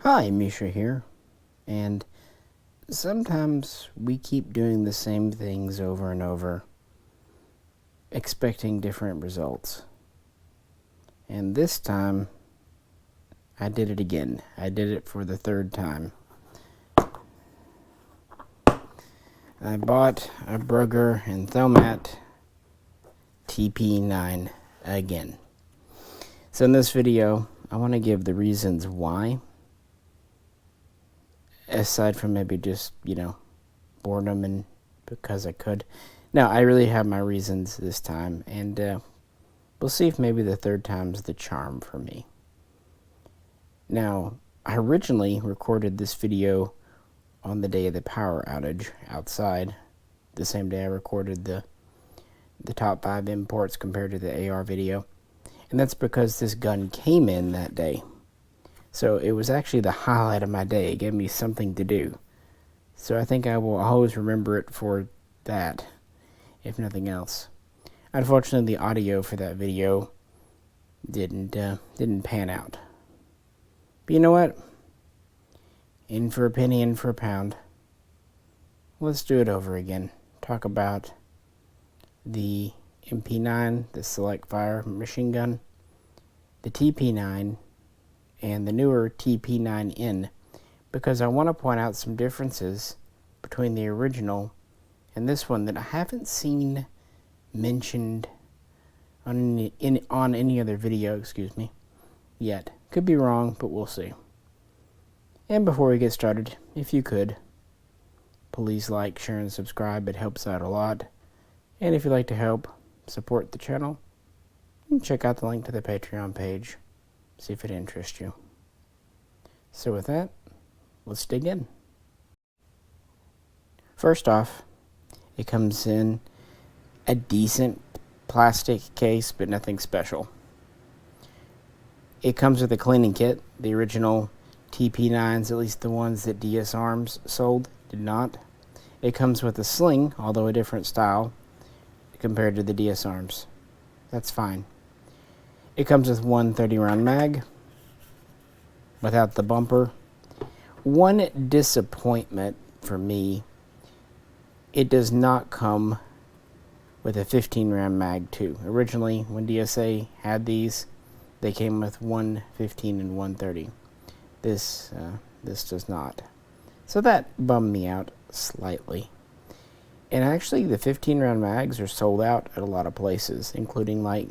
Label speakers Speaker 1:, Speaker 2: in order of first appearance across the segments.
Speaker 1: Hi, Misha here, and sometimes we keep doing the same things over and over, expecting different results. And this time, I did it again. I did it for the third time. I bought a Brugger and Thermat TP9 again. So in this video, I want to give the reasons why. Aside from maybe just, boredom and because I could. No, I really have my reasons this time, and we'll see if maybe the third time's the charm for me. Now, I originally recorded this video on the day of the power outage outside, the same day I recorded the top 5 imports compared to the AR video, and that's because this gun came in that day. So it was actually the highlight of my day. It gave me something to do. So I think I will always remember it for that, if nothing else. Unfortunately, the audio for that video didn't pan out. But you know what? In for a penny, in for a pound. Let's do it over again. Talk about the MP9, the Select Fire machine gun, the TP9, and the newer TP9N, because I want to point out some differences between the original and this one that I haven't seen mentioned on any other video, yet. Could be wrong, but we'll see. And before we get started, if you could, please like, share, and subscribe. It helps out a lot. And if you'd like to help support the channel, you can check out the link to the Patreon page. See if it interests you. So with that, let's dig in. First off, it comes in a decent plastic case, but nothing special. It comes with a cleaning kit. The original TP9s, at least the ones that DS Arms sold, did not. It comes with a sling, although a different style compared to the DS Arms. That's fine. It comes with one 30-round mag without the bumper. One disappointment for me, it does not come with a 15-round mag too. Originally, when DSA had these, they came with one 15 and one 30. This does not. So that bummed me out slightly. And actually, the 15-round mags are sold out at a lot of places, including like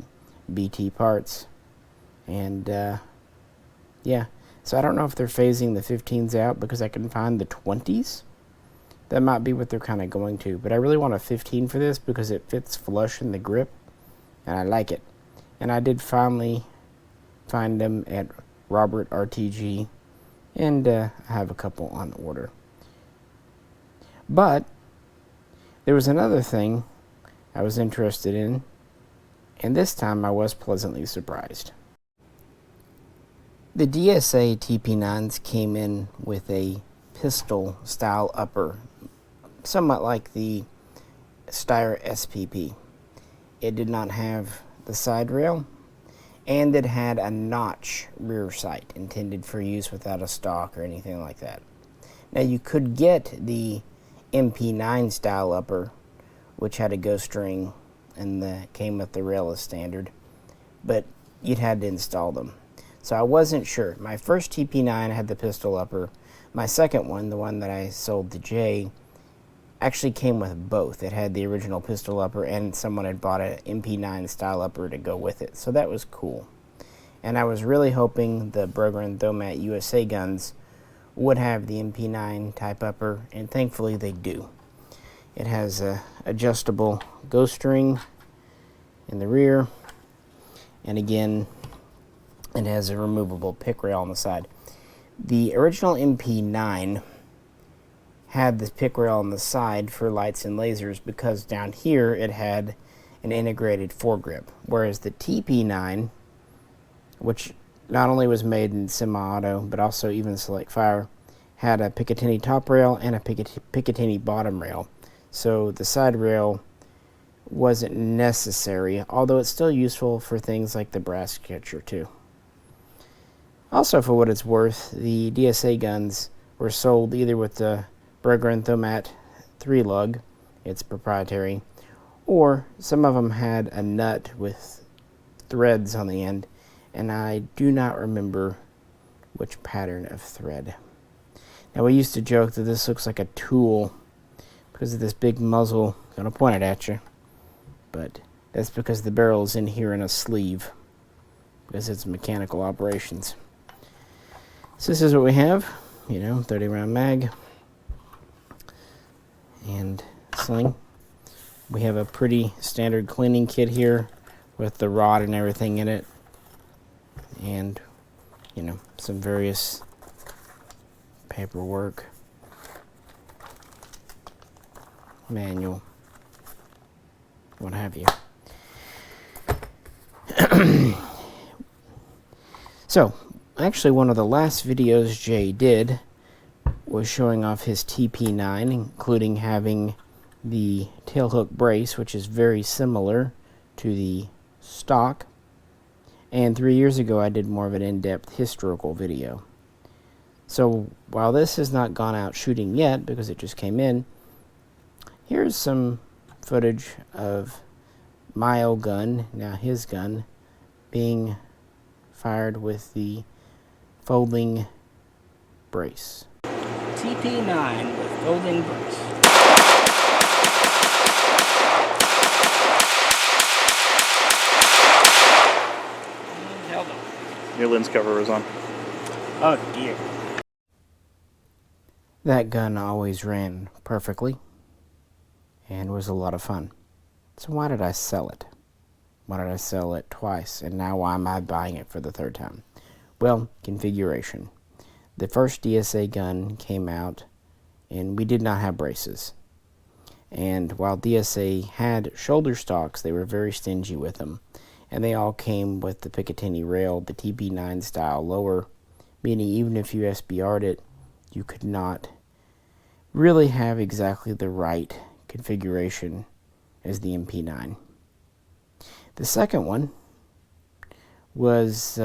Speaker 1: BT Parts. And yeah, so I don't know if they're phasing the 15s out because I can find the 20s. That might be what they're kind of going to, but I really want a 15 for this because it fits flush in the grip and I like it. And I did finally find them at Robert RTG, and I have a couple on order. But there was another thing I was interested in, and this time I was pleasantly surprised. The DSA TP9s came in with a pistol style upper, somewhat like the Steyr SPP. It did not have the side rail, and it had a notch rear sight intended for use without a stock or anything like that. Now you could get the MP9 style upper, which had a ghost ring and came with the rail as standard, but you'd had to install them. So I wasn't sure. My first TP9 had the pistol upper. My second one, the one that I sold to Jay, actually came with both. It had the original pistol upper, and someone had bought an MP9 style upper to go with it. So that was cool. And I was really hoping the Brugger and Thermat USA guns would have the MP9 type upper, and thankfully they do. It has a adjustable ghost ring in the rear, and again, it has a removable pick rail on the side. The original MP9 had the pick rail on the side for lights and lasers because down here it had an integrated foregrip, whereas the TP9, which not only was made in semi-auto but also even Select Fire, had a Picatinny top rail and a Picatinny bottom rail. So the side rail wasn't necessary, although it's still useful for things like the brass catcher too. Also, for what it's worth, the DSA guns were sold either with the Berger and Thomat 3-lug, it's proprietary, or some of them had a nut with threads on the end, and I do not remember which pattern of thread. Now, we used to joke that this looks like a tool because of this big muzzle. I'm going to point it at you, but that's because the barrel is in here in a sleeve because it's mechanical operations. So this is what we have, 30 round mag and sling. We have a pretty standard cleaning kit here with the rod and everything in it, and some various paperwork, manual, what have you. So, actually one of the last videos Jay did was showing off his TP9, including having the tailhook brace, which is very similar to the stock. And 3 years ago I did more of an in-depth historical video. So while this has not gone out shooting yet because it just came in, here's some footage of my old gun, now his gun, being fired with the folding brace. TP9 with folding brace. Held on.
Speaker 2: Your lens cover was on.
Speaker 1: Oh dear. That gun always ran perfectly and was a lot of fun. So why did I sell it? Why did I sell it twice, and now why am I buying it for the third time? Well, configuration. The first DSA gun came out, and we did not have braces. And while DSA had shoulder stocks, they were very stingy with them. And they all came with the Picatinny rail, the TP9 style lower, meaning even if you SBR'd it, you could not really have exactly the right configuration as the MP9. The second one was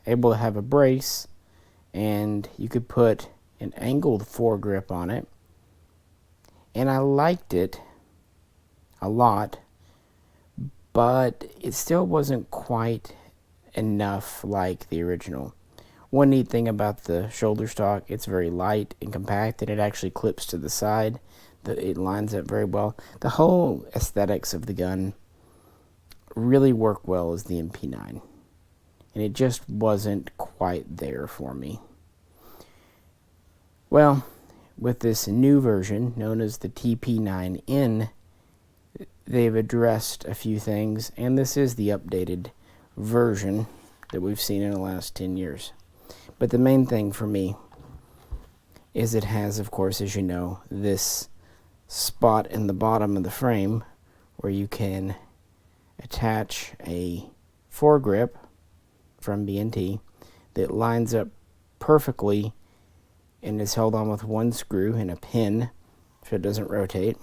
Speaker 1: able to have a brace, and you could put an angled foregrip on it, and I liked it a lot, but it still wasn't quite enough like the original. One neat thing about the shoulder stock, it's very light and compact, and it actually clips to the side. It lines up very well. The whole aesthetics of the gun really work well as the MP9, and it just wasn't quite there for me. Well, with this new version known as the TP9N, they've addressed a few things, and this is the updated version that we've seen in the last 10 years. But the main thing for me is it has, of course, as you know, this spot in the bottom of the frame where you can attach a foregrip from B&T that lines up perfectly and is held on with one screw and a pin so it doesn't rotate,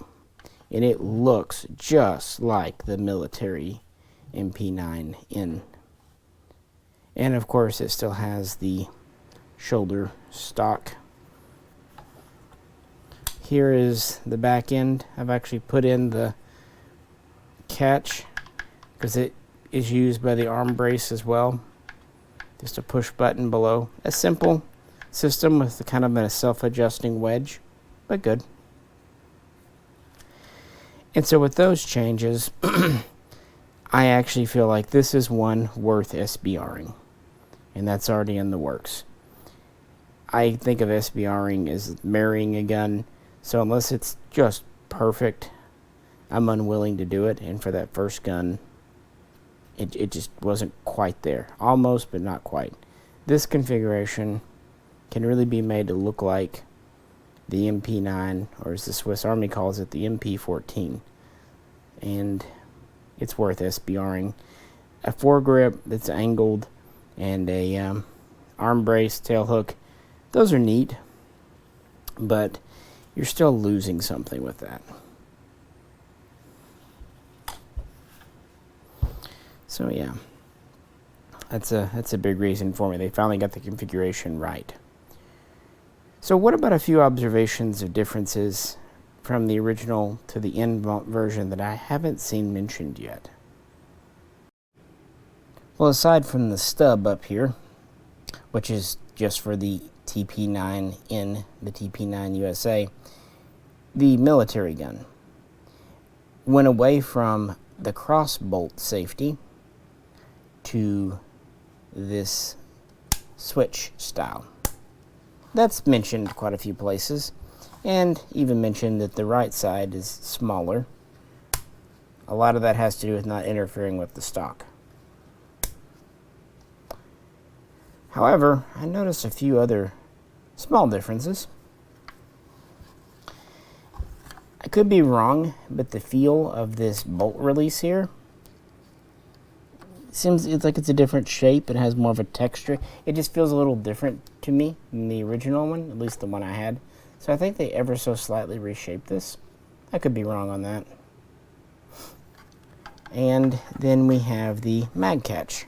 Speaker 1: and it looks just like the military MP9N. And of course it still has the shoulder stock. Here is the back end. I've actually put in the catch because it is used by the arm brace as well. Just a push button below. A simple system with kind of a self-adjusting wedge, but good. And so with those changes, I actually feel like this is one worth SBRing, and that's already in the works. I think of SBRing as marrying a gun, so unless it's just perfect, I'm unwilling to do it. And for that first gun, it just wasn't quite there. Almost, but not quite. This configuration can really be made to look like the MP9, or as the Swiss Army calls it, the MP14. And it's worth SBRing. A foregrip that's angled and a arm brace, tail hook, those are neat, but you're still losing something with that. So yeah, That's a big reason for me. They finally got the configuration right. So what about a few observations of differences from the original to the end version that I haven't seen mentioned yet? Well, aside from the stub up here, which is just for the TP9 in the TP9 USA, the military gun went away from the cross bolt safety to this switch style. That's mentioned quite a few places, and even mentioned that the right side is smaller. A lot of that has to do with not interfering with the stock. However, I noticed a few other small differences. I could be wrong, but the feel of this bolt release here seems like it's a different shape. It has more of a texture. It just feels a little different to me than the original one, at least the one I had. So I think they ever so slightly reshaped this. I could be wrong on that. And then we have the mag catch.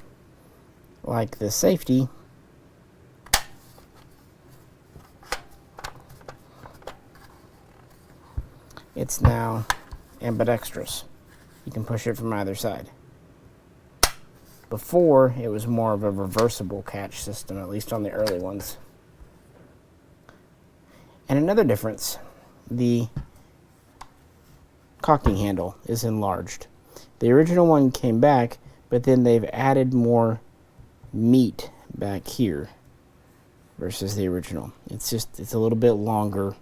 Speaker 1: Like the safety, it's now ambidextrous. You can push it from either side. Before, it was more of a reversible catch system, at least on the early ones. And another difference, the cocking handle is enlarged. The original one came back, but then they've added more meat back here versus the original. It's a little bit longer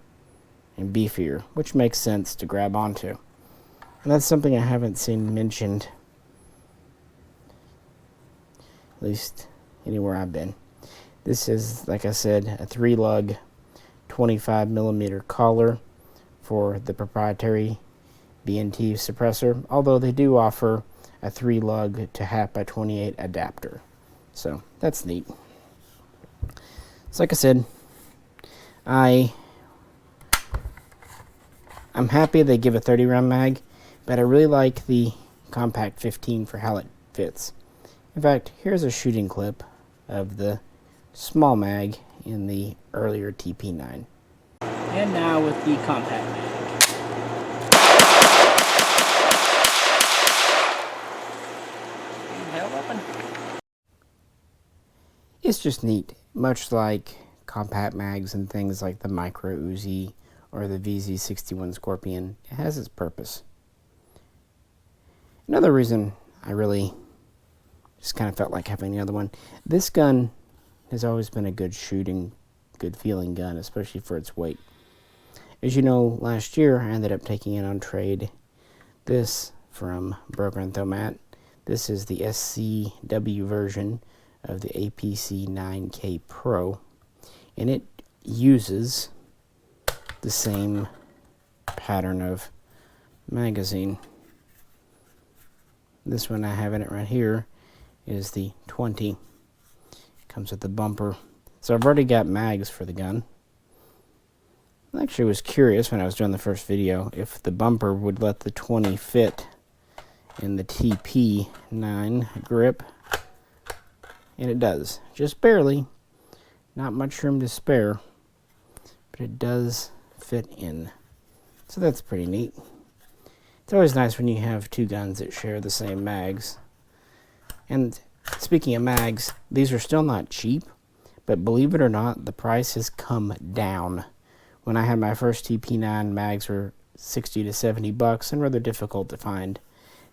Speaker 1: and beefier, which makes sense to grab onto. And that's something I haven't seen mentioned, at least anywhere I've been. This is, like I said, a 3-lug 25mm collar for the proprietary BNT suppressor, although they do offer a 3-lug to 1/2x28 adapter. So that's neat. So like I said, I'm happy they give a 30-round mag, but I really like the compact 15 for how it fits. In fact, here's a shooting clip of the small mag in the earlier TP9. And now with the compact mag. It's just neat, much like compact mags and things like the Micro Uzi or the VZ61 Scorpion. It has its purpose. Another reason I really just kind of felt like having the other one, this gun has always been a good shooting, good feeling gun, especially for its weight. As you know, last year I ended up taking it on trade. This from Broker and Thomat. This is the SCW version of the APC 9K Pro, and it uses the same pattern of magazine. This one I have in it right here is the 20. Comes with the bumper. So I've already got mags for the gun. I actually was curious when I was doing the first video if the bumper would let the 20 fit in the TP9 grip. And it does. Just barely. Not much room to spare. But it does fit in. So that's pretty neat. It's always nice when you have two guns that share the same mags. And speaking of mags, these are still not cheap. But believe it or not, the price has come down. When I had my first TP9, mags were 60 to 70 bucks and rather difficult to find.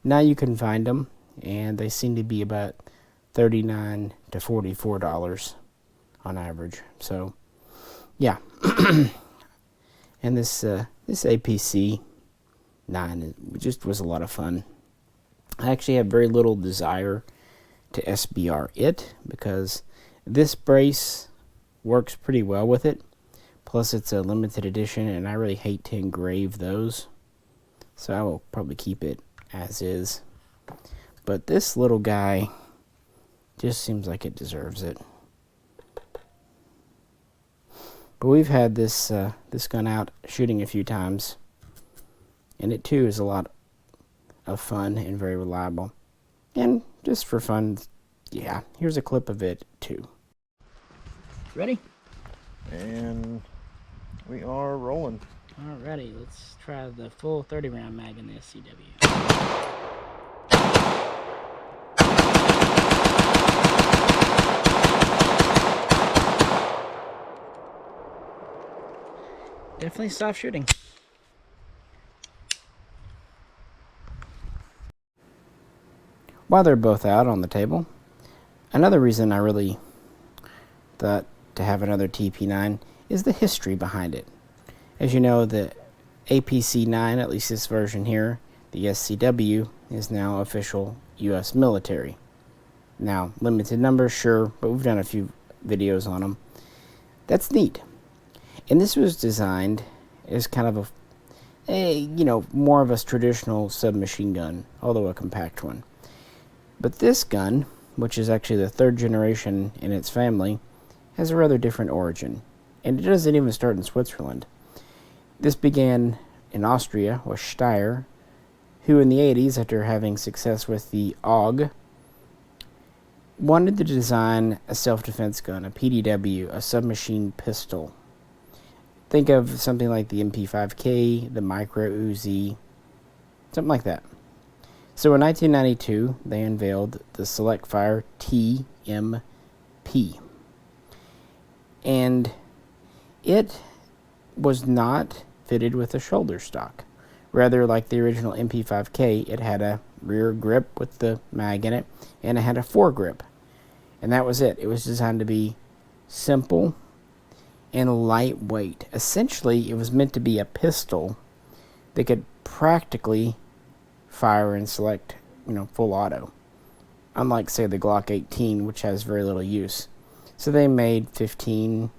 Speaker 1: Now you can find them, and they seem to be about $39 to $44 on average. So, yeah. And this APC 9 just was a lot of fun. I actually have very little desire to SBR it because this brace works pretty well with it. Plus, it's a limited edition, and I really hate to engrave those. So I will probably keep it as is. But this little guy just seems like it deserves it. But we've had this gun out shooting a few times, and it too is a lot of fun and very reliable. And just for fun, Yeah, here's a clip of it too.
Speaker 2: Ready?
Speaker 3: And we are rolling.
Speaker 2: Alrighty, let's try the full 30 round mag in the SCW. Definitely soft shooting.
Speaker 1: While they're both out on the table, another reason I really thought to have another TP9 is the history behind it. As you know, the APC-9, at least this version here, the SCW, is now official U.S. military. Now, limited numbers, sure, but we've done a few videos on them. That's neat. And this was designed as kind of more of a traditional submachine gun, although a compact one. But this gun, which is actually the third generation in its family, has a rather different origin. And it doesn't even start in Switzerland. This began in Austria with Steyr, who in the 80s, after having success with the AUG, wanted to design a self-defense gun, a PDW, a submachine pistol. Think of something like the MP5K, the Micro Uzi, something like that. So in 1992, they unveiled the Select Fire TMP. And it was not fitted with a shoulder stock. Rather, like the original MP5K, it had a rear grip with the mag in it, and it had a foregrip. And that was it. It was designed to be simple and lightweight. Essentially, it was meant to be a pistol that could practically fire and select, full auto. Unlike, say, the Glock 18, which has very little use. So they made 15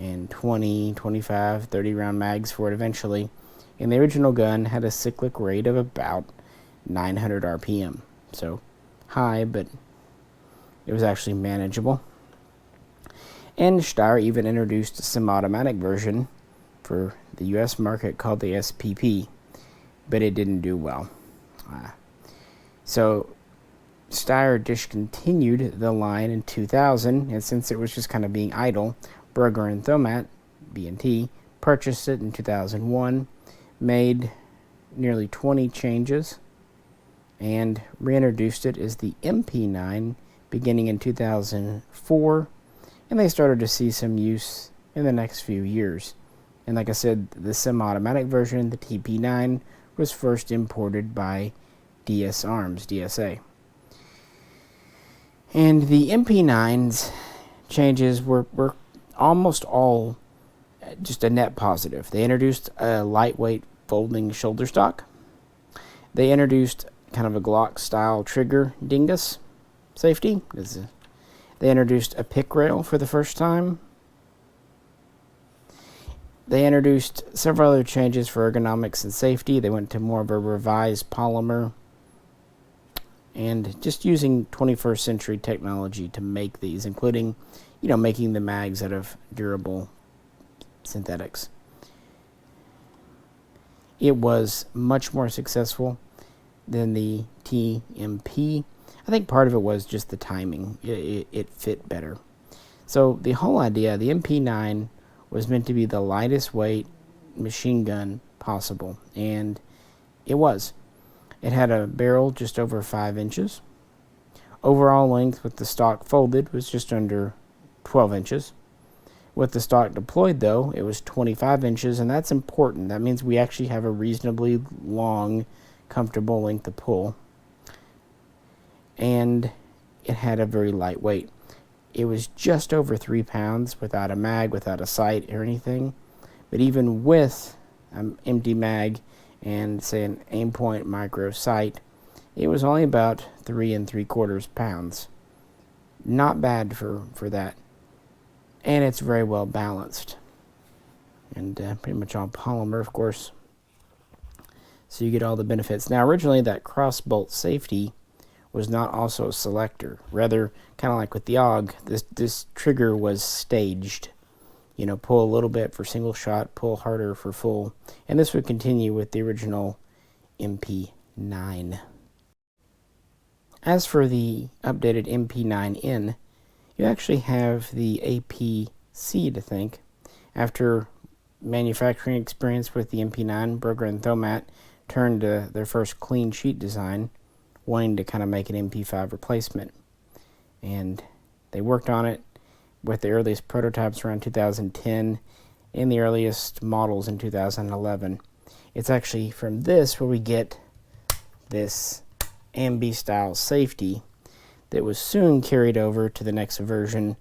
Speaker 1: and 20, 25, 30 round mags for it eventually. And the original gun had a cyclic rate of about 900 RPM. So high, but it was actually manageable. And Steyr even introduced a semi-automatic version for the US market called the SPP, but it didn't do well. So Steyr discontinued the line in 2000, and since it was just kind of being idle, Berger and Thomat, B&T, purchased it in 2001, made nearly 20 changes, and reintroduced it as the MP9 beginning in 2004, and they started to see some use in the next few years. And like I said, the semi-automatic version, the TP9, was first imported by DS Arms, DSA. And the MP9's changes were almost all just a net positive. They introduced a lightweight folding shoulder stock. They introduced kind of a Glock style trigger dingus safety. They introduced a pick rail for the first time. They introduced several other changes for ergonomics and safety. They went to more of a revised polymer and just using 21st century technology to make these, including, making the mags out of durable synthetics. It was much more successful than the TMP. I think part of it was just the timing. It fit better. So the whole idea, the MP9 was meant to be the lightest weight machine gun possible, and it was. It had a barrel just over 5 inches. Overall length with the stock folded was just under 12 inches. With the stock deployed, though, it was 25 inches, and that's important. That means we actually have a reasonably long, comfortable length to pull. And it had a very light weight. It was just over 3 pounds without a mag, without a sight or anything. But even with an empty mag and, say, an aim point micro sight, it was only about 3 3/4 pounds. Not bad for that. And it's very well balanced. And pretty much all polymer, of course. So you get all the benefits. Now, originally, that cross bolt safety was not also a selector. Rather, kind of like with the AUG, this trigger was staged. Pull a little bit for single shot, pull harder for full. And this would continue with the original MP9. As for the updated MP9N, you actually have the APC to thank. After manufacturing experience with the MP9, Berger and Thomat turned to their first clean sheet design, wanting to kind of make an MP5 replacement. And they worked on it with the earliest prototypes around 2010 and the earliest models in 2011. It's actually from this where we get this ambi style safety that was soon carried over to the next version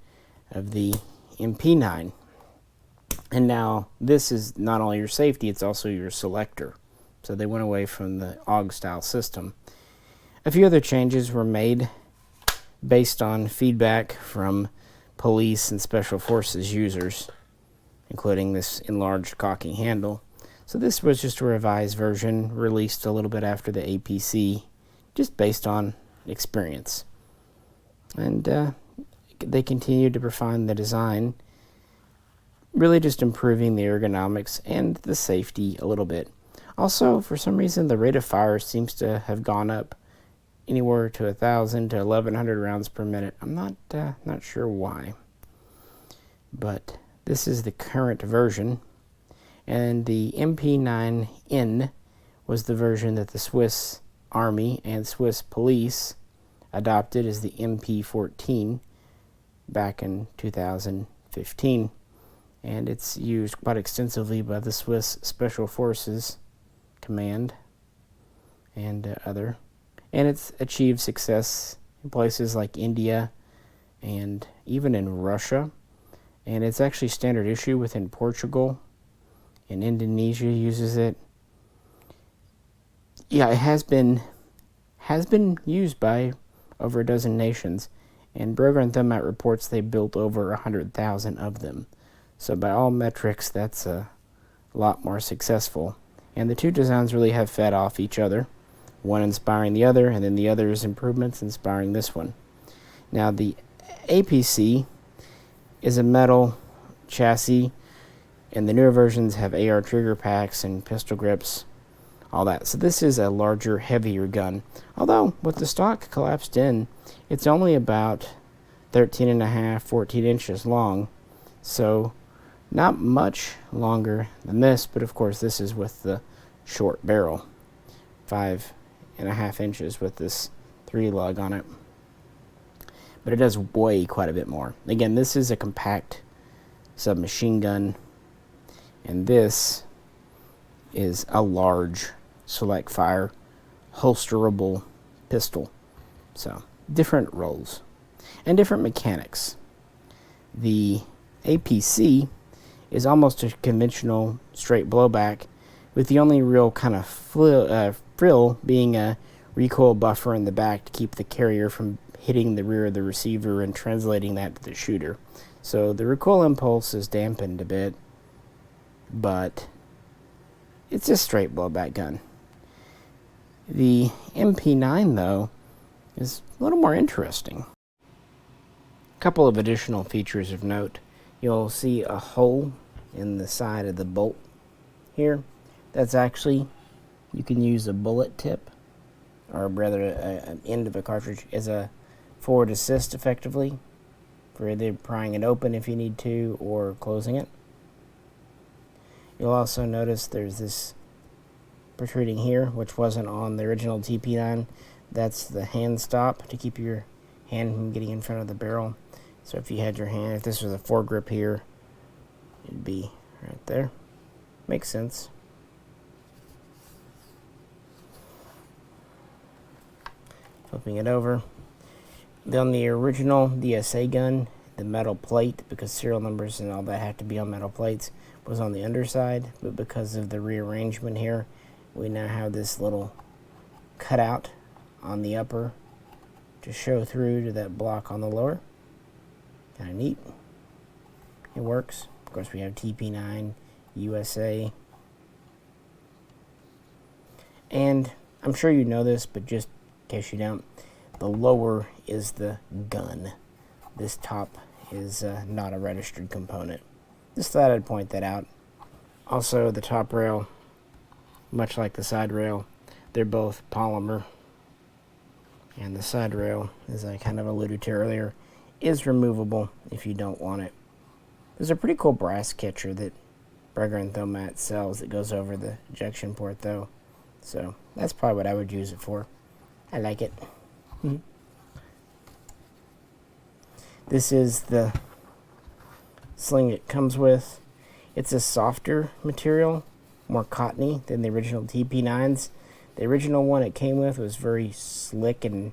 Speaker 1: of the MP9. And now this is not only your safety, it's also your selector. So they went away from the AUG style system. A few other changes were made based on feedback from police and special forces users, including this enlarged cocking handle. So this was just a revised version released a little bit after the APC, just based on experience. And they continued to refine the design, really just improving the ergonomics and the safety a little bit. Also, for some reason, the rate of fire seems to have gone up anywhere to 1,000 to 1,100 rounds per minute. I'm not sure why, but this is the current version, and the MP9N was the version that the Swiss Army and Swiss Police adopted as the MP14 back in 2015, and it's used quite extensively by the Swiss Special Forces Command and other. And it's achieved success in places like India and even in Russia. And it's actually standard issue within Portugal, and Indonesia uses it. Yeah, it has been used by over a dozen nations, and Berger and Thomat reports they built over 100,000 of them. So by all metrics, that's a lot more successful. And the two designs really have fed off each other, one inspiring the other, and then the other's improvements inspiring this one. Now the APC is a metal chassis, and the newer versions have AR trigger packs and pistol grips, all that. So this is a larger, heavier gun. Although with the stock collapsed in, it's only about 13.5, 14 inches long. So not much longer than this, but of course this is with the short barrel, 5.5 inches with this 3-lug on it. But it does weigh quite a bit more. Again, this is a compact submachine gun, and this is a large select fire holsterable pistol. So different roles and different mechanics. The APC is almost a conventional straight blowback, with the only real kind of frill being a recoil buffer in the back to keep the carrier from hitting the rear of the receiver and translating that to the shooter. So the recoil impulse is dampened a bit, but it's a straight blowback gun. The MP9, though, is a little more interesting. A couple of additional features of note. You'll see a hole in the side of the bolt here. That's actually, you can use a bullet tip, or rather an end of a cartridge, as a forward assist effectively, for either prying it open if you need to or closing it. You'll also notice there's this protruding here, which wasn't on the original TP9. That's the hand stop to keep your hand from getting in front of the barrel. So if you had your hand, if this was a foregrip here, it'd be right there. Makes sense. Flipping it over. On the original DSA gun, the metal plate, because serial numbers and all that have to be on metal plates, was on the underside, but because of the rearrangement here, we now have this little cutout on the upper to show through to that block on the lower. Kind of neat. It works. Of course, we have TP9, USA. And I'm sure you know this, but just in case you don't, the lower is the gun. This top is not a registered component. Just thought I'd point that out. Also, the top rail, much like the side rail, they're both polymer. And the side rail, as I kind of alluded to earlier, is removable if you don't want it. There's a pretty cool brass catcher that Burger and Thomat sells that goes over the ejection port though. So that's probably what I would use it for. I like it. This is the sling it comes with. It's a softer material, more cottony than the original TP9s. The original one it came with was very slick and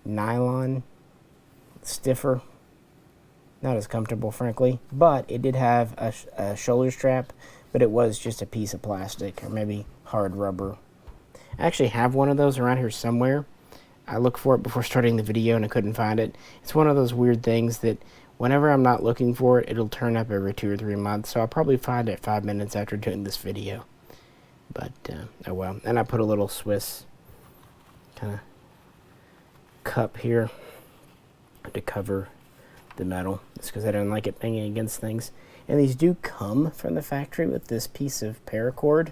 Speaker 1: nylon, stiffer. Not as comfortable, frankly, but it did have a shoulder strap, but it was just a piece of plastic or maybe hard rubber. I actually have one of those around here somewhere. I looked for it before starting the video and I couldn't find it. It's one of those weird things that whenever I'm not looking for it, it'll turn up every 2 or 3 months, so I'll probably find it 5 minutes after doing this video. But, oh well. And I put a little Swiss kind of cup here to cover the metal. It's because I don't like it banging against things. And these do come from the factory with this piece of paracord.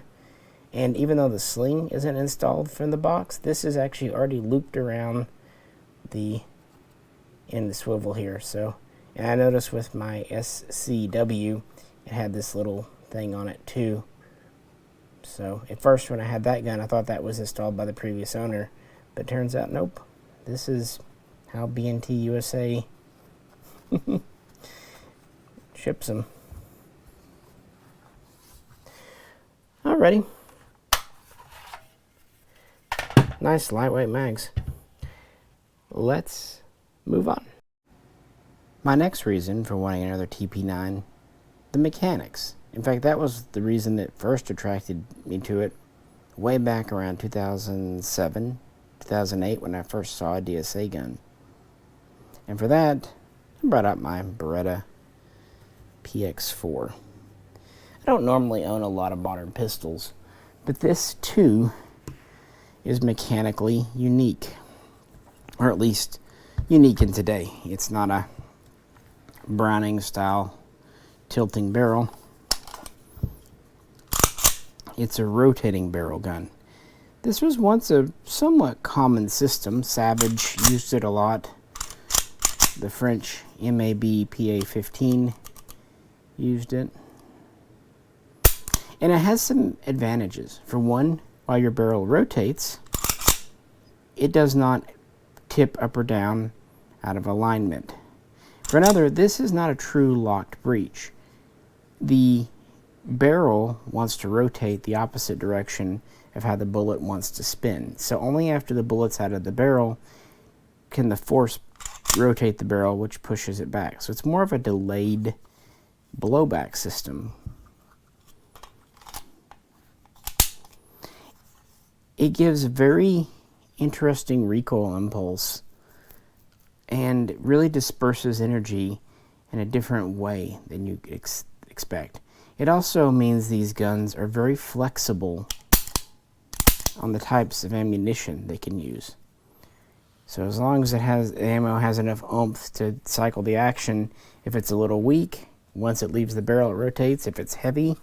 Speaker 1: And even though the sling isn't installed from the box, this is actually already looped around in the swivel here. So, and I noticed with my SCW, it had this little thing on it too. So at first when I had that gun, I thought that was installed by the previous owner, but turns out nope. This is how B&T USA ships them. Alrighty. Nice lightweight mags. Let's move on. My next reason for wanting another TP9, the mechanics. In fact, that was the reason that first attracted me to it way back around 2007, 2008 when I first saw a DSA gun. And for that, I brought up my Beretta PX4. I don't normally own a lot of modern pistols, but this too is mechanically unique, or at least unique in today. It's not a Browning style tilting barrel. It's a rotating barrel gun. This was once a somewhat common system. Savage used it a lot. The French MAB PA-15 used it. And it has some advantages. For one, while your barrel rotates, it does not tip up or down out of alignment. For another, this is not a true locked breech. The barrel wants to rotate the opposite direction of how the bullet wants to spin. So only after the bullet's out of the barrel can the force rotate the barrel, which pushes it back. So it's more of a delayed blowback system. It gives very interesting recoil impulse and really disperses energy in a different way than you expect. It also means these guns are very flexible on the types of ammunition they can use. So as long as the ammo has enough oomph to cycle the action, if it's a little weak, once it leaves the barrel it rotates. If it's heavy,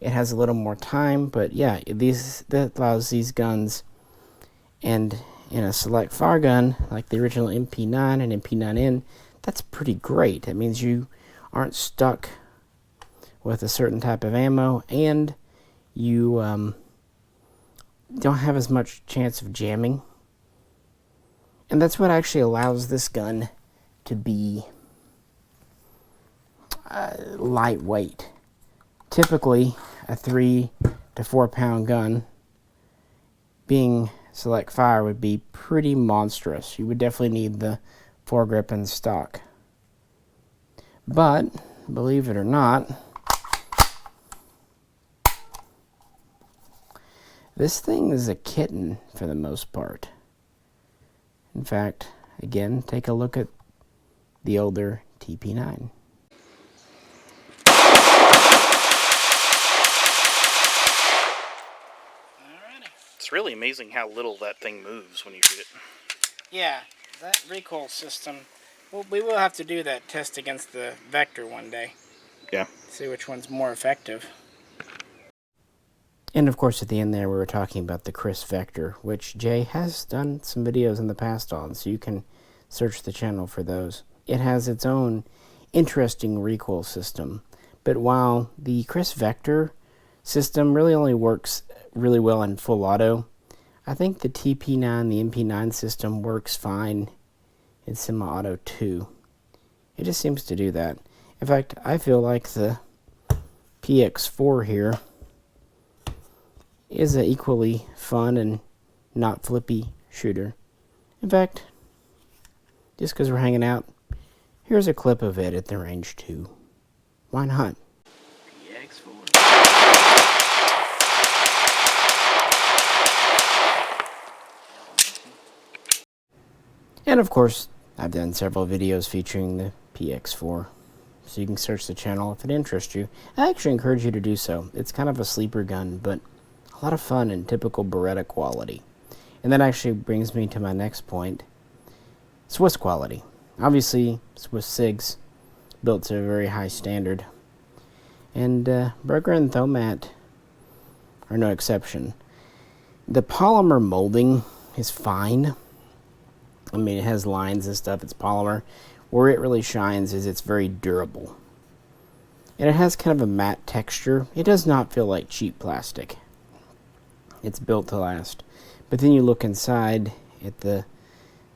Speaker 1: it has a little more time. But yeah, that allows these guns, and in a select fire gun like the original MP9 and MP9N, that's pretty great. That means you aren't stuck with a certain type of ammo, and you don't have as much chance of jamming. And that's what actually allows this gun to be lightweight. Typically, a 3 to 4 pound gun being select fire would be pretty monstrous. You would definitely need the foregrip and stock. But, believe it or not, this thing is a kitten for the most part. In fact, again, take a look at the older TP9.
Speaker 4: It's really amazing how little that thing moves when you shoot it.
Speaker 2: Yeah, that recoil system, well, we will have to do that test against the Vector one day.
Speaker 4: Yeah.
Speaker 2: See which one's more effective.
Speaker 1: And of course, at the end there, we were talking about the Chris Vector, which Jay has done some videos in the past on, so you can search the channel for those. It has its own interesting recoil system, but while the Chris Vector system really only works really well in full auto, I think the TP9, the MP9 system works fine in semi-auto too. It just seems to do that. In fact, I feel like the PX4 here is an equally fun and not flippy shooter. In fact, just because we're hanging out, here's a clip of it at the range too. Why not? PX4. And of course, I've done several videos featuring the PX4, so you can search the channel if it interests you. I actually encourage you to do so. It's kind of a sleeper gun, but a lot of fun and typical Beretta quality. And that actually brings me to my next point. Swiss quality. Obviously, Swiss SIGs built to a very high standard. And Berger and Thomat are no exception. The polymer molding is fine. I mean, it has lines and stuff, it's polymer. Where it really shines is it's very durable. And it has kind of a matte texture. It does not feel like cheap plastic. It's built to last. But then you look inside at the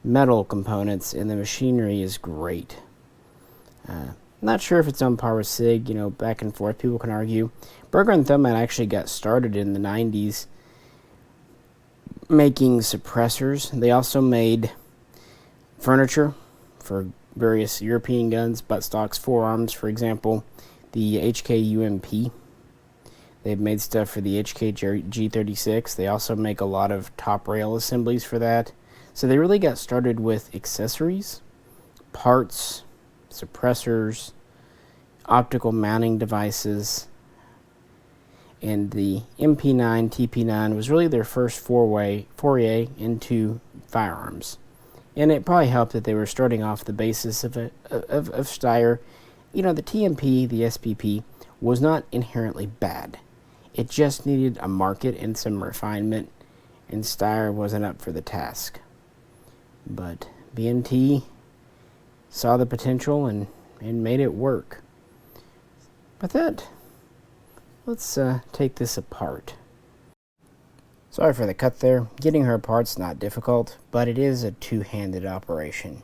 Speaker 1: metal components and the machinery is great. Not sure if it's on par with SIG, you know, back and forth, people can argue. Berger and Thomat actually got started in the 90s making suppressors. They also made furniture for various European guns, buttstocks, forearms, for example, the HK-UMP. They've made stuff for the HK-G36. They also make a lot of top rail assemblies for that. So they really got started with accessories, parts, suppressors, optical mounting devices, and the MP9, TP9 was really their first foray into firearms. And it probably helped that they were starting off the basis of Steyr. You know, the TMP, the SPP, was not inherently bad. It just needed a market and some refinement, and Steyr wasn't up for the task. But B&T saw the potential and made it work. With that, let's take this apart. Sorry for the cut there. Getting her apart's not difficult, but it is a two-handed operation.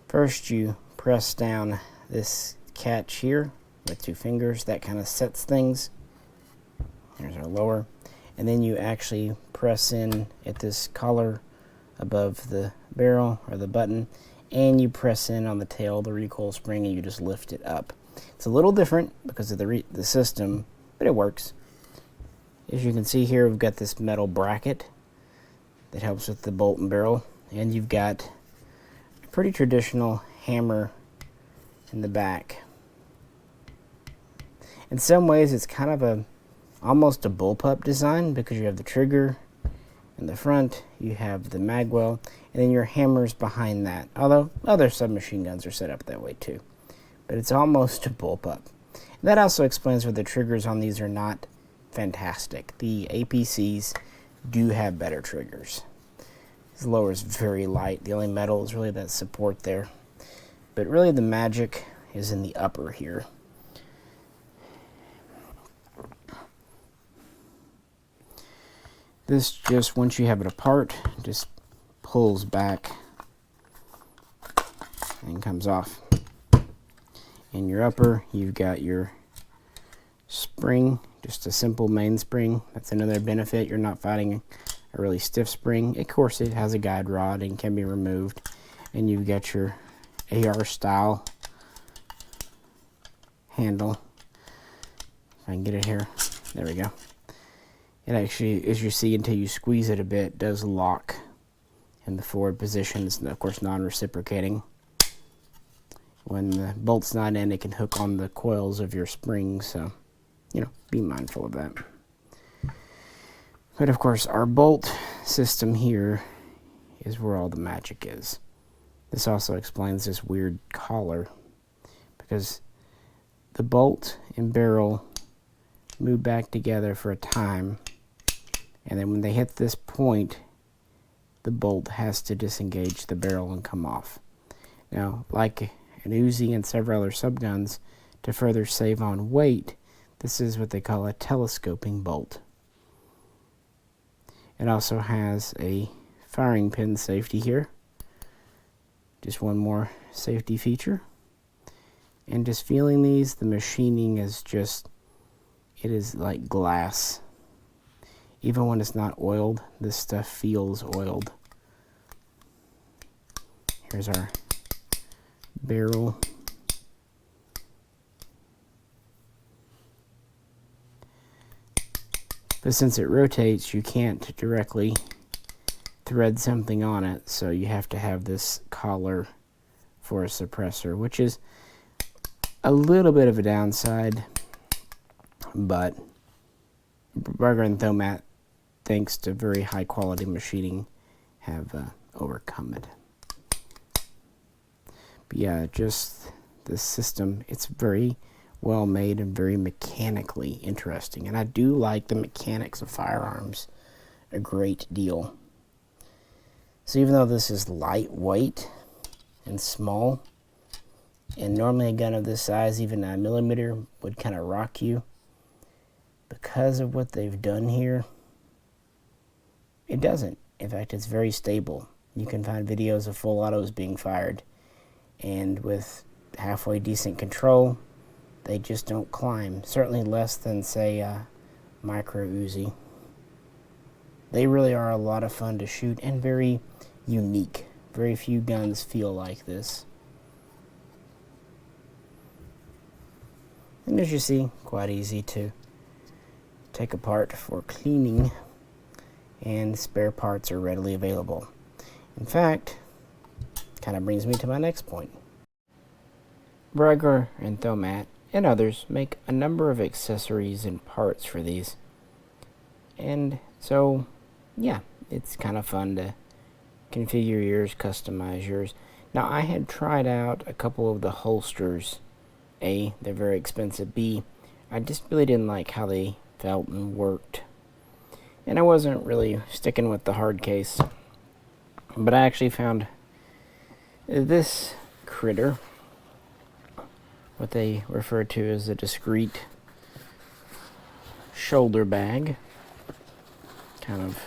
Speaker 1: First, you press down this catch here with 2 fingers. That kind of sets things. There's our lower. And then you actually press in at this collar above the barrel or the button, and you press in on the tail of the recoil spring and you just lift it up. It's a little different because of the system, but it works. As you can see here, we've got this metal bracket that helps with the bolt and barrel, and you've got a pretty traditional hammer in the back. In some ways, it's kind of almost a bullpup design because you have the trigger in the front, you have the magwell, and then your hammer's behind that. Although other submachine guns are set up that way too, but it's almost a bullpup. That also explains why the triggers on these are not fantastic. The APCs do have better triggers. This lower is very light. The only metal is really that support there. But really the magic is in the upper here. This just, once you have it apart, just pulls back and comes off. In your upper, you've got your spring, just a simple mainspring. That's another benefit. You're not fighting a really stiff spring. Of course, it has a guide rod and can be removed. And you've got your AR style handle. If I can get it here. There we go. It actually, as you see, until you squeeze it a bit, does lock in the forward position. It's, of course, non-reciprocating. When the bolt's not in, it can hook on the coils of your springs, so, you know, be mindful of that. But, of course, our bolt system here is where all the magic is. This also explains this weird collar, because the bolt and barrel move back together for a time, And then when they hit this point, the bolt has to disengage the barrel and come off. Now, like an Uzi and several other subguns, to further save on weight, this is what they call a telescoping bolt. It also has a firing pin safety here. Just one more safety feature. And just feeling these, the machining is just, it is like glass. Even when it's not oiled, this stuff feels oiled. Here's our barrel. But since it rotates, you can't directly thread something on it, so you have to have this collar for a suppressor, which is a little bit of a downside, but Burger and Thomat, thanks to very high quality machining, have overcome it. But yeah, just the system, it's very well made and very mechanically interesting, and I do like the mechanics of firearms a great deal. So even though this is lightweight and small, and normally a gun of this size, even 9mm, would kind of rock you, because of what they've done here, it doesn't. In fact, it's very stable. You can find videos of full autos being fired, and with halfway decent control, they just don't climb. Certainly less than, say, a micro Uzi. They really are a lot of fun to shoot and very unique. Very few guns feel like this. And as you see, quite easy to take apart for cleaning, and spare parts are readily available. In fact, kind of brings me to my next point. Burger and Thomat and others make a number of accessories and parts for these. And so, yeah, it's kind of fun to configure yours, customize yours. Now, I had tried out a couple of the holsters. A, they're very expensive. B, I just really didn't like how they felt and worked. And I wasn't really sticking with the hard case. But I actually found this critter, what they refer to as a discreet shoulder bag, kind of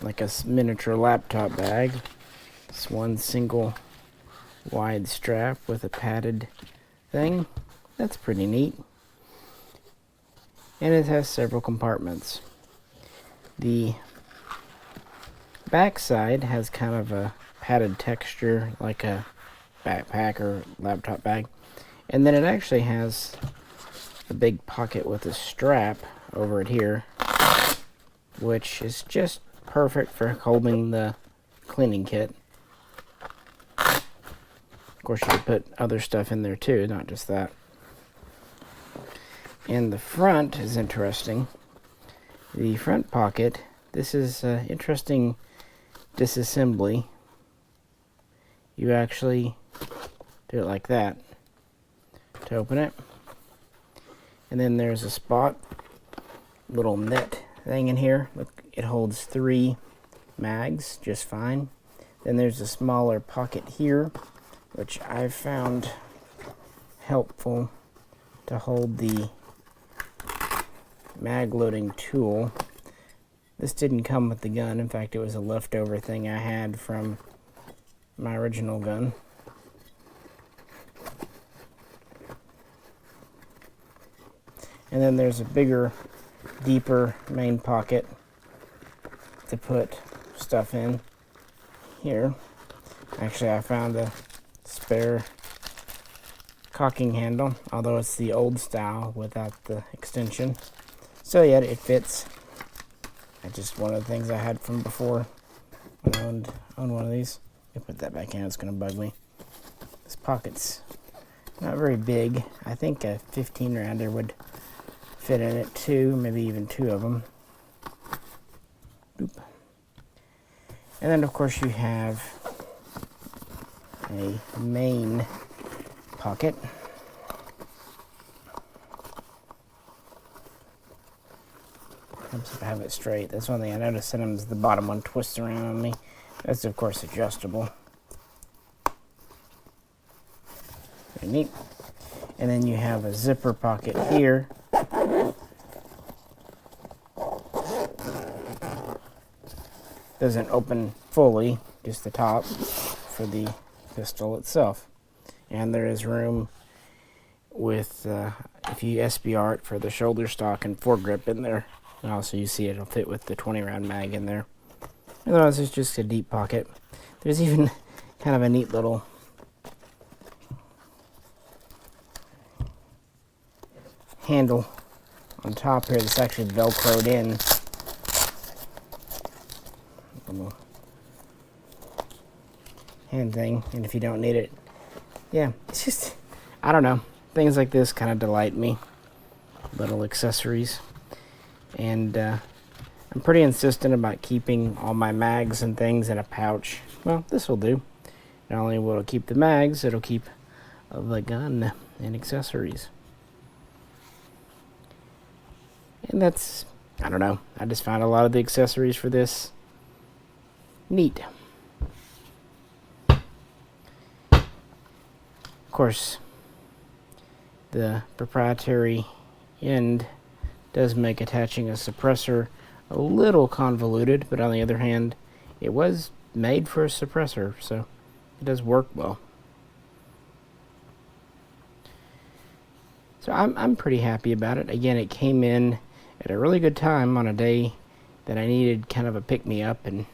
Speaker 1: like a miniature laptop bag. It's one single wide strap with a padded thing. That's pretty neat. And it has several compartments. The back side has kind of a padded texture like a backpack or laptop bag. And then it actually has a big pocket with a strap over it here, which is just perfect for holding the cleaning kit. Of course, you could put other stuff in there too, not just that. And the front is interesting. The front pocket, this is interesting disassembly. You actually do it like that to open it. And then there's a spot, little net thing in here. Look, it holds 3 mags just fine. Then there's a smaller pocket here, which I've found helpful to hold the mag loading tool. This didn't come with the gun. In fact, it was a leftover thing I had from my original gun. And then there's a bigger, deeper main pocket to put stuff in here. Actually, I found a spare cocking handle, although it's the old style without the extension. So yeah, it fits. It's just one of the things I had from before when I owned one of these. I put that back in, it's going to bug me. This pocket's not very big. I think a 15 rounder would fit in it too, maybe even 2 of them. Boop. And then of course you have a main pocket.
Speaker 2: Helps if I have it straight. That's one thing I noticed. Sometimes the bottom one twists around on me. That's of course adjustable. Very neat. And then you have a zipper pocket here. Doesn't open fully, just the top for the pistol itself. And there is room with, if you SBR it, for the shoulder stock and foregrip in there. And also you see it'll fit with the 20 round mag in there. Otherwise it's just a deep pocket. There's even kind of a neat little handle on top here that's actually velcroed in. Little hand thing, and if you don't need it, yeah, it's just, I don't know, things like this kind of delight me, little accessories. And I'm pretty insistent about keeping all my mags and things in a pouch. Well, this will do. Not only will it keep the mags, it'll keep the gun and accessories. And that's, I don't know, I just found a lot of the accessories for this neat. Of course, the proprietary end does make attaching a suppressor a little convoluted, but on the other hand, it was made for a suppressor, so it does work well. So I'm pretty happy about it. Again, it came in at a really good time on a day that I needed kind of a pick-me-up, and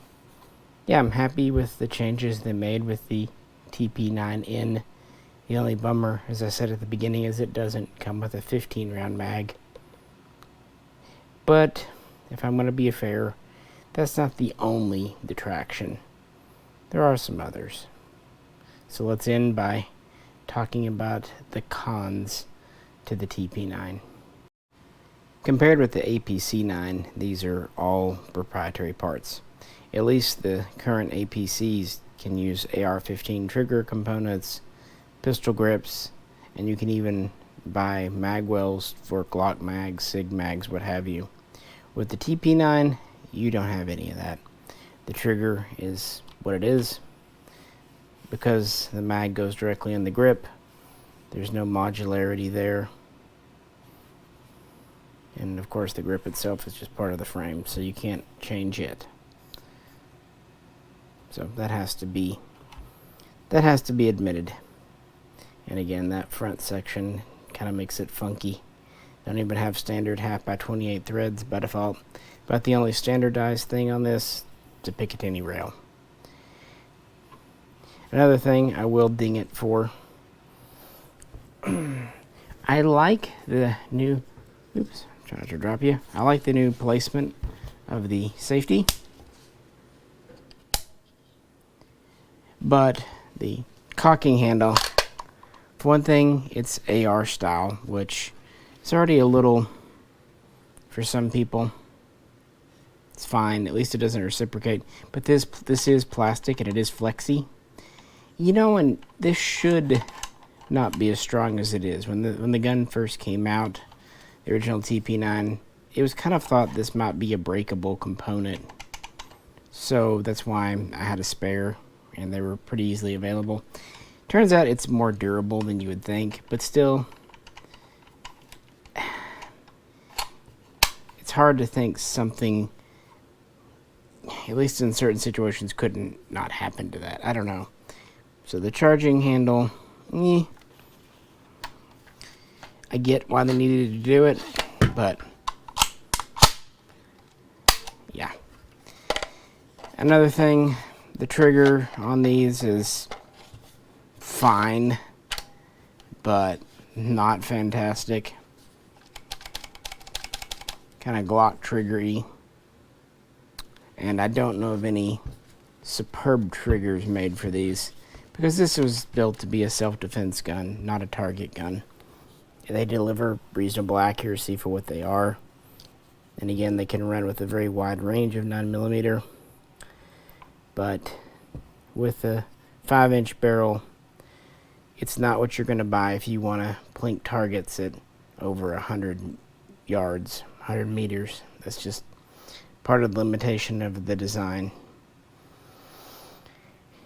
Speaker 2: yeah, I'm happy with the changes they made with the TP9N. The only bummer, as I said at the beginning, is it doesn't come with a 15 round mag. But if I'm going to be fair, that's not the only detraction. There are some others. So let's end by talking about the cons to the TP9. Compared with the APC9, these are all proprietary parts. At least the current APCs can use AR-15 trigger components, pistol grips, and you can even buy mag wells for Glock mags, SIG mags, what have you. With the TP9, you don't have any of that. The trigger is what it is. Because the mag goes directly in the grip, there's no modularity there. And of course the grip itself is just part of the frame, so you can't change it. So that has to be admitted. And again, that front section kind of makes it funky. Don't even have standard 1/2x28 threads by default. But the only standardized thing on this is a Picatinny rail. Another thing I will ding it for. I like the new, oops, trying to drop you. I like the new placement of the safety. But the cocking handle, for one thing, it's AR style, which is already a little, for some people, it's fine. At least it doesn't reciprocate. But this is plastic and it is flexy. You know, and this should not be as strong as it is. When the gun first came out, the original TP9, it was kind of thought this might be a breakable component. So that's why I had a spare, and they were pretty easily available. Turns out it's more durable than you would think, but still, it's hard to think something, at least in certain situations, couldn't not happen to that. I don't know. So the charging handle, I get why they needed to do it, but yeah. Another thing, the trigger on these is fine, but not fantastic. Kind of Glock triggery. And I don't know of any superb triggers made for these, because this was built to be a self-defense gun, not a target gun. They deliver reasonable accuracy for what they are. And again, they can run with a very wide range of 9mm. But with a 5-inch barrel, it's not what you're going to buy if you want to plink targets at over 100 yards, 100 meters. That's just part of the limitation of the design.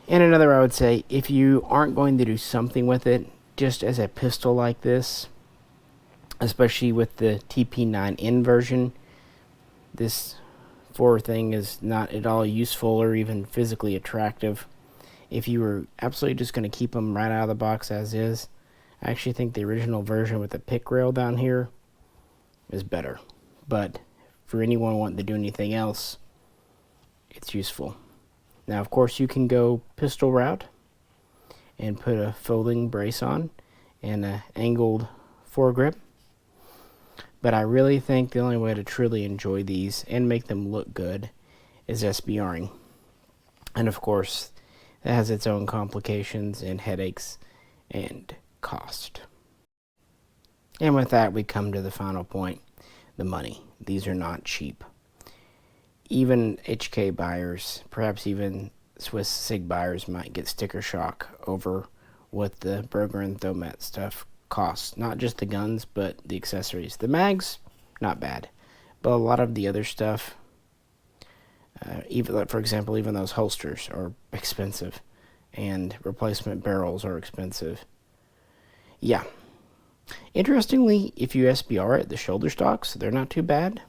Speaker 2: And another, I would say, if you aren't going to do something with it, just as a pistol like this, especially with the TP9N version, this 4 thing is not at all useful or even physically attractive. If you were absolutely just going to keep them right out of the box as is, I actually think the original version with the pick rail down here is better. But for anyone wanting to do anything else, it's useful. Now, of course, you can go pistol route and put a folding brace on and an angled foregrip. But I really think the only way to truly enjoy these and make them look good is SBRing. And of course, that has its own complications and headaches and cost. And with that, we come to the final point, the money. These are not cheap. Even HK buyers, perhaps even Swiss SIG buyers, might get sticker shock over what the Berger and Thomet stuff costs. Not just the guns, but the accessories. The mags, not bad. But a lot of the other stuff, even like, for example, even those holsters are expensive. And replacement barrels are expensive. Yeah. Interestingly, if you SBR it, the shoulder stocks, they're not too bad.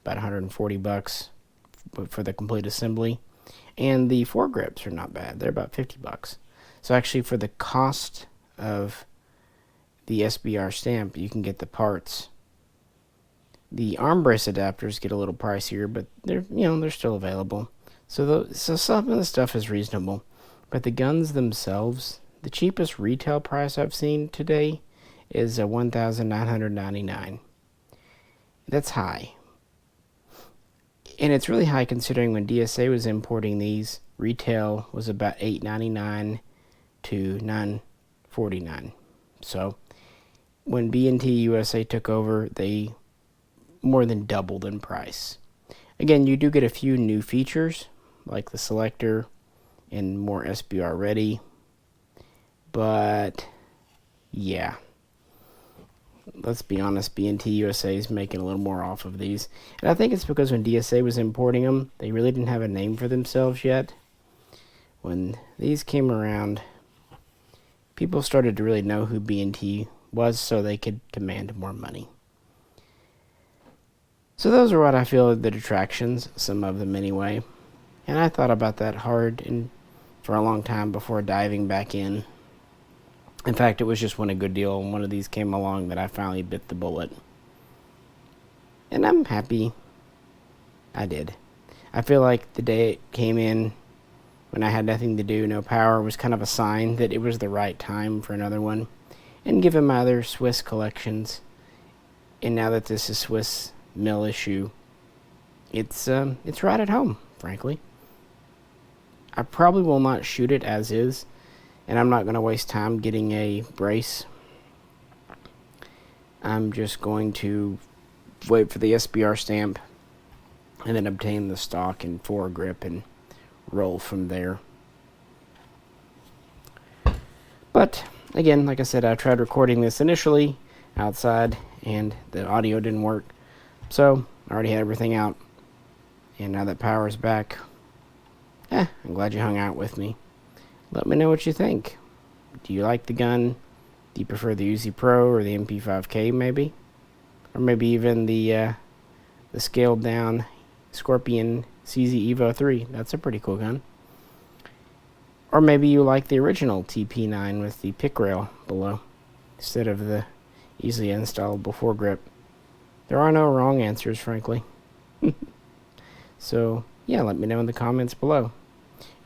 Speaker 2: About $140 for the complete assembly. And the foregrips are not bad. They're about $50. So actually, for the cost of the SBR stamp, you can get the parts. The arm brace adapters get a little pricier, but they're still available. So some of the stuff is reasonable. But the guns themselves, the cheapest retail price I've seen today is $1,999. That's high. And it's really high considering when DSA was importing these, retail was about $899 to $949. So when B&T USA took over, they more than doubled in price. Again, you do get a few new features, like the selector and more SBR ready. But yeah, let's be honest, B&T USA is making a little more off of these. And I think it's because when DSA was importing them, they really didn't have a name for themselves yet. When these came around, people started to really know who B&T was, so they could demand more money. So those are what I feel are the detractions, some of them anyway. And I thought about that hard and for a long time before diving back in. In fact, it was just when a good deal and one of these came along that I finally bit the bullet. And I'm happy I did. I feel like the day it came in, when I had nothing to do, no power, was kind of a sign that it was the right time for another one. And given my other Swiss collections, and now that this is Swiss mill issue, it's right at home, frankly. I probably will not shoot it as is, and I'm not going to waste time getting a brace. I'm just going to wait for the SBR stamp and then obtain the stock and foregrip and roll from there. But again, like I said, I tried recording this initially outside and the audio didn't work. So I already had everything out, and now that power is back, I'm glad you hung out with me. Let me know what you think. Do you like the gun? Do you prefer the Uzi Pro or the MP5K maybe? Or maybe even the scaled down Scorpion CZ Evo 3. That's a pretty cool gun. Or maybe you like the original TP9 with the pick rail below instead of the easily installable foregrip. There are no wrong answers, frankly. So, yeah, let me know in the comments below.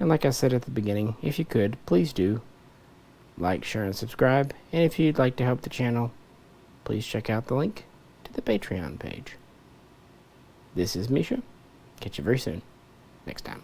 Speaker 2: And like I said at the beginning, if you could, please do like, share, and subscribe. And if you'd like to help the channel, please check out the link to the Patreon page. This is Misha. Catch you very soon. Next time.